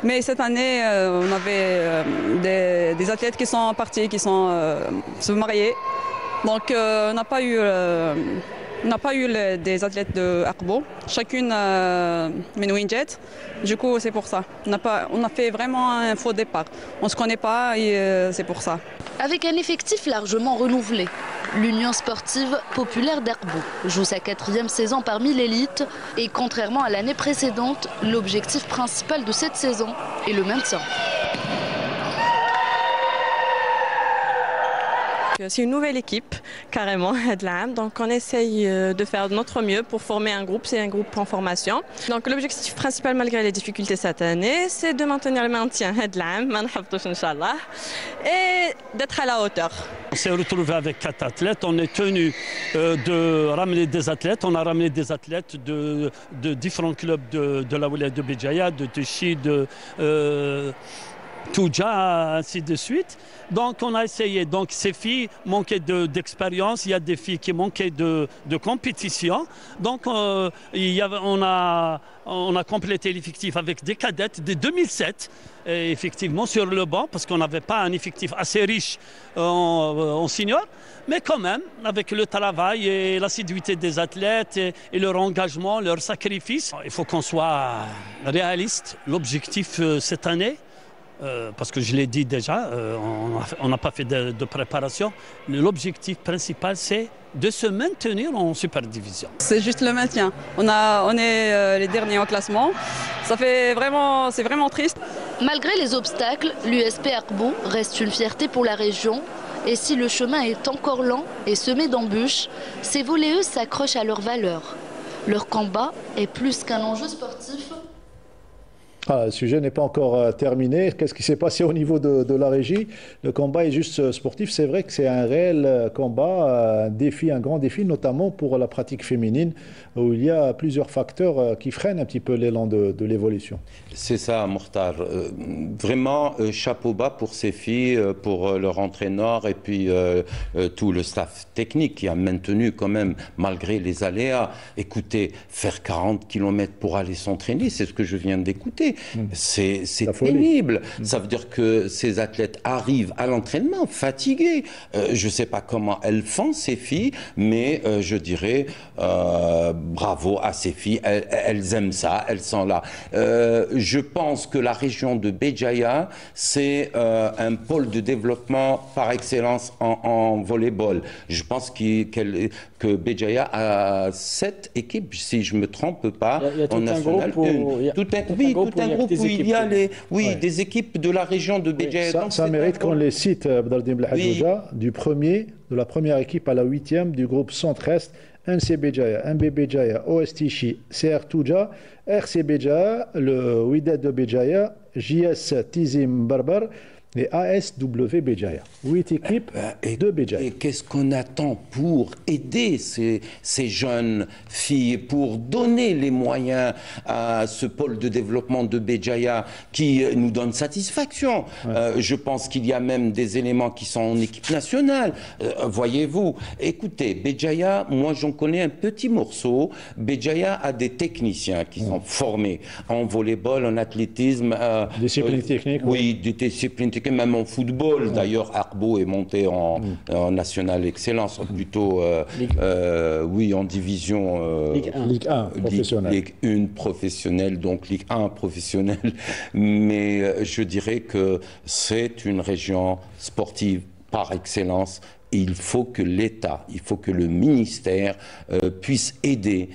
Mais cette année, on avait des athlètes qui sont partis, qui sont se mariés. Donc on n'a pas eu des athlètes de Aqbo. Chacune mène Winjet. Du coup, c'est pour ça. On a fait vraiment un faux départ. On ne se connaît pas et c'est pour ça. Avec un effectif largement renouvelé, l'Union sportive populaire d'Aqbo joue sa 4e saison parmi l'élite et contrairement à l'année précédente, l'objectif principal de cette saison est le maintien. C'est une nouvelle équipe, carrément, donc on essaye de faire de notre mieux pour former un groupe, c'est un groupe en formation. Donc l'objectif principal malgré les difficultés cette année, c'est de maintenir le maintien et d'être à la hauteur. On s'est retrouvé avec 4 athlètes, on est tenu de ramener des athlètes, on a ramené des athlètes de différents clubs de la Wilaya de Béjaïa, de Téchi, de Touja, ainsi de suite. Donc on a essayé. Donc ces filles manquaient d'expérience, il y a des filles qui manquaient de compétition. Donc on a complété l'effectif avec des cadettes de 2007. Et effectivement sur le banc, parce qu'on n'avait pas un effectif assez riche en senior. Mais quand même, avec le travail et l'assiduité des athlètes et leur engagement, leur sacrifice, il faut qu'on soit réaliste. L'objectif cette année, parce que je l'ai dit déjà, on n'a pas fait de préparation. L'objectif principal, c'est de se maintenir en super division. C'est juste le maintien. On est les derniers en classement. C'est vraiment triste. Malgré les obstacles, l'USP Aqbo reste une fierté pour la région. Et si le chemin est encore lent et semé d'embûches, ces volleyeuses s'accrochent à leurs valeurs. Leur combat est plus qu'un enjeu sportif. Le sujet n'est pas encore terminé. Qu'est-ce qui s'est passé au niveau de la régie? Le combat est juste sportif. C'est vrai que c'est un réel combat, un défi, un grand défi, notamment pour la pratique féminine, où il y a plusieurs facteurs qui freinent un petit peu l'élan de l'évolution. C'est ça, Mokhtar. Vraiment, chapeau bas pour ces filles, pour leur entraîneur et puis tout le staff technique qui a maintenu quand même, malgré les aléas. Écoutez, faire 40 km pour aller s'entraîner, c'est ce que je viens d'écouter. C'est pénible. Ça veut dire que ces athlètes arrivent à l'entraînement fatigués. Je ne sais pas comment elles font, ces filles, mais je dirais bravo à ces filles. Elles aiment ça, elles sont là. Je pense que la région de Béjaïa, c'est un pôle de développement par excellence en volleyball. Je pense que Béjaïa a 7 équipes, si je ne me trompe pas, en national 1. Tout un groupe où il y a des équipes de la région de Béjaïa. Ça mérite qu'on les cite, Abdeldim Blahadouja, de la première équipe à la 8e du groupe Centre-Est, NC Béjaïa, MB Béjaïa, OS Tichi, CR Touja, RC Béjaïa, le Wydad de Béjaïa, JS Tizim Barbar et ASW Béjaïa. 8 équipes de Béjaïa. Et qu'est-ce qu'on attend pour aider ces jeunes filles, pour donner les moyens à ce pôle de développement de Béjaïa qui nous donne satisfaction. Je pense qu'il y a même des éléments qui sont en équipe nationale. Voyez-vous, écoutez, Béjaïa, moi j'en connais un petit morceau. Béjaïa a des techniciens qui sont formés en volleyball, en athlétisme. Discipline technique. Oui, des disciplines techniques. qualifié même en football. D'ailleurs, Akbo est monté en National Excellence, plutôt, oui, en division... Ligue 1 professionnelle. Ligue 1 professionnelle, donc Ligue 1 professionnelle. Mais je dirais que c'est une région sportive par excellence. Il faut que l'État, il faut que le ministère puisse aider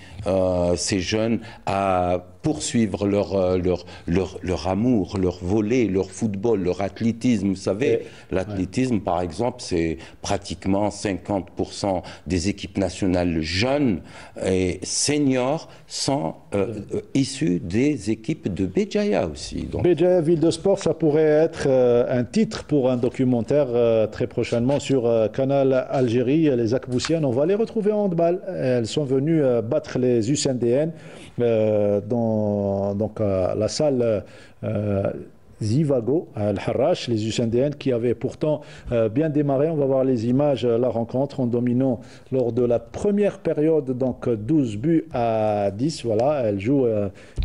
ces jeunes à poursuivre leur amour, leur volley, leur football, leur athlétisme. Vous savez, l'athlétisme, par exemple, c'est pratiquement 50% des équipes nationales jeunes et seniors sont issus des équipes de Béjaïa aussi. Donc. Béjaïa, ville de sport, ça pourrait être un titre pour un documentaire très prochainement sur Canal Algérie. Les Akboussiennes, on va les retrouver en handball. Elles sont venues battre les USNDN dans la salle Zivago à Al-Harrach, les USNDN qui avaient pourtant bien démarré. On va voir les images, la rencontre en dominant lors de la première période, donc 12 buts à 10. Voilà, elle joue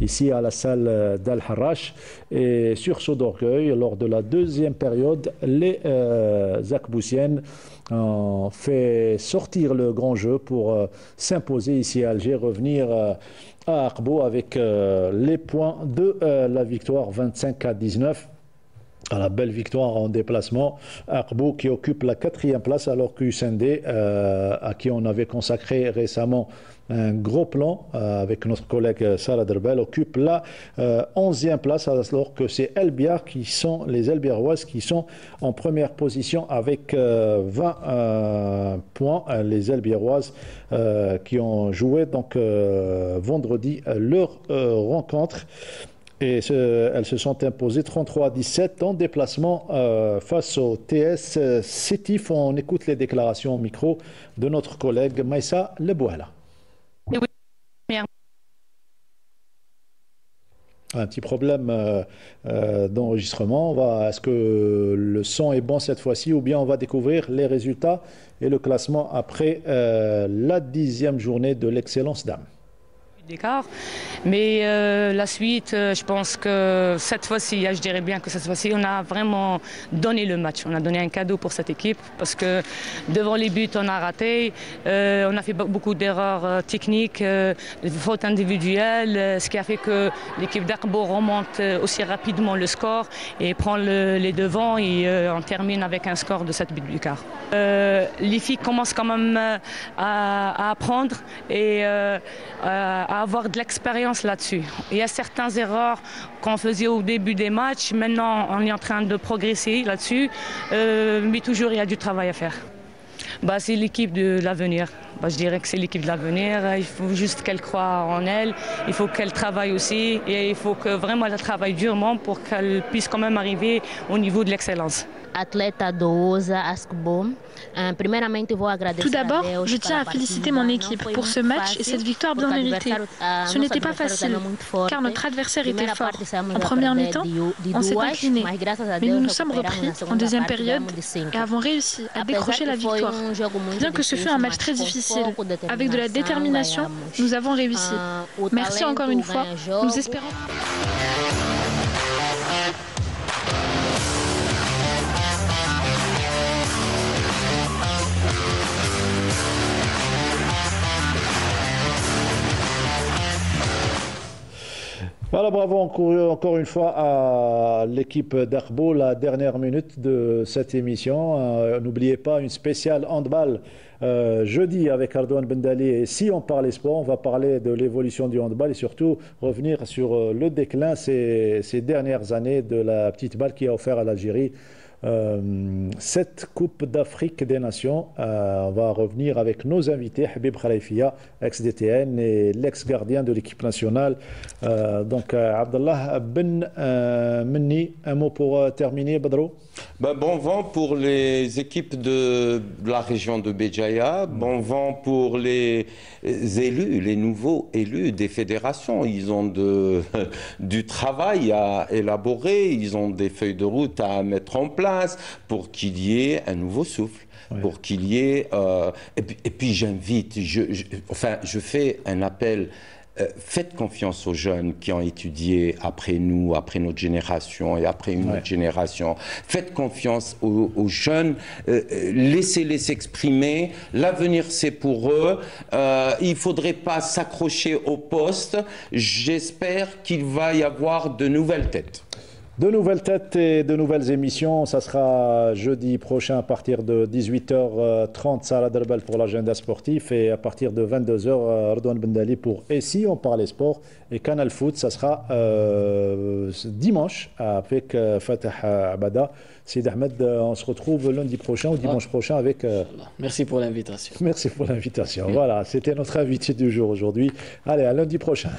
ici à la salle d'Al-Harrach. Et sursaut d'orgueil, lors de la deuxième période, les Akboussiennes ont fait sortir le grand jeu pour s'imposer ici à Alger, revenir à Akbo avec les points de la victoire 25-19. À la belle victoire en déplacement. Akbo qui occupe la 4e place alors que USND, à qui on avait consacré récemment un gros plan avec notre collègue Sarah Derbel, occupe la 11e place alors que c'est les Elbiaroises qui sont en première position avec 20 points. Les Elbiaroises qui ont joué donc vendredi leur rencontre. Et elles se sont imposées 33-17 en déplacement face au TS Sétif. On écoute les déclarations au micro de notre collègue Maïssa Lebouala. Un petit problème d'enregistrement. Est-ce que le son est bon cette fois-ci ou bien on va découvrir les résultats et le classement après la 10e journée de l'Excellence Dame. D'écart. Mais la suite, je pense que cette fois-ci, je dirais bien que cette fois-ci, on a vraiment donné le match. On a donné un cadeau pour cette équipe parce que devant les buts, on a raté. On a fait beaucoup d'erreurs techniques, de fautes individuelles, ce qui a fait que l'équipe d'Akbo remonte aussi rapidement le score et prend les devants et on termine avec un score de 7 buts d'écart. Les filles commencent quand même à apprendre et à avoir de l'expérience là-dessus. Il y a certaines erreurs qu'on faisait au début des matchs. Maintenant, on est en train de progresser là-dessus. Mais toujours, il y a du travail à faire. C'est l'équipe de l'avenir. Je dirais que c'est l'équipe de l'avenir. Il faut juste qu'elle croie en elle. Il faut qu'elle travaille aussi. Et il faut que vraiment elle travaille durement pour qu'elle puisse quand même arriver au niveau de l'excellence. Tout d'abord, je tiens à féliciter mon équipe pour ce match et cette victoire bien méritée. Ce n'était pas facile, car notre adversaire était fort. En première mi-temps, on s'est incliné, mais nous nous sommes repris en deuxième période et avons réussi à décrocher la victoire. Bien que ce fut un match très difficile, avec de la détermination, nous avons réussi. Merci encore une fois, nous espérons... Voilà, bravo encore une fois à l'équipe d'Akbo, la dernière minute de cette émission. N'oubliez pas une spéciale handball jeudi avec Ardouane Bendali. Et si on parle sport, on va parler de l'évolution du handball et surtout revenir sur le déclin ces dernières années de la petite balle qui a offert à l'Algérie 7 Coupes d'Afrique des Nations. On va revenir avec nos invités, Habib Khalaifia, ex-DTN et l'ex-gardien de l'équipe nationale. Donc, Abdallah Ben Menni, un mot pour terminer, Badro. Bon vent pour les équipes de la région de Béjaïa, bon vent pour les élus, les nouveaux élus des fédérations. Ils ont du travail à élaborer, ils ont des feuilles de route à mettre en place pour qu'il y ait un nouveau souffle. Pour qu'il y ait... et puis j'invite, je fais un appel faites confiance aux jeunes qui ont étudié après nous, après notre génération et après une autre génération. Faites confiance aux jeunes, laissez-les s'exprimer. L'avenir, c'est pour eux. Il ne faudrait pas s'accrocher au poste. J'espère qu'il va y avoir de nouvelles têtes. De nouvelles têtes et de nouvelles émissions. Ça sera jeudi prochain à partir de 18h30, Sarah Derbel pour l'agenda sportif, et à partir de 22h, Redouane Bendali pour Et si on parlait sport, et Canal Foot. Ça sera dimanche avec Fatah Abada. Sid Ahmed, on se retrouve lundi prochain ou dimanche prochain avec... Merci pour l'invitation. Merci pour l'invitation. Voilà, c'était notre invité du jour aujourd'hui. Allez, à lundi prochain.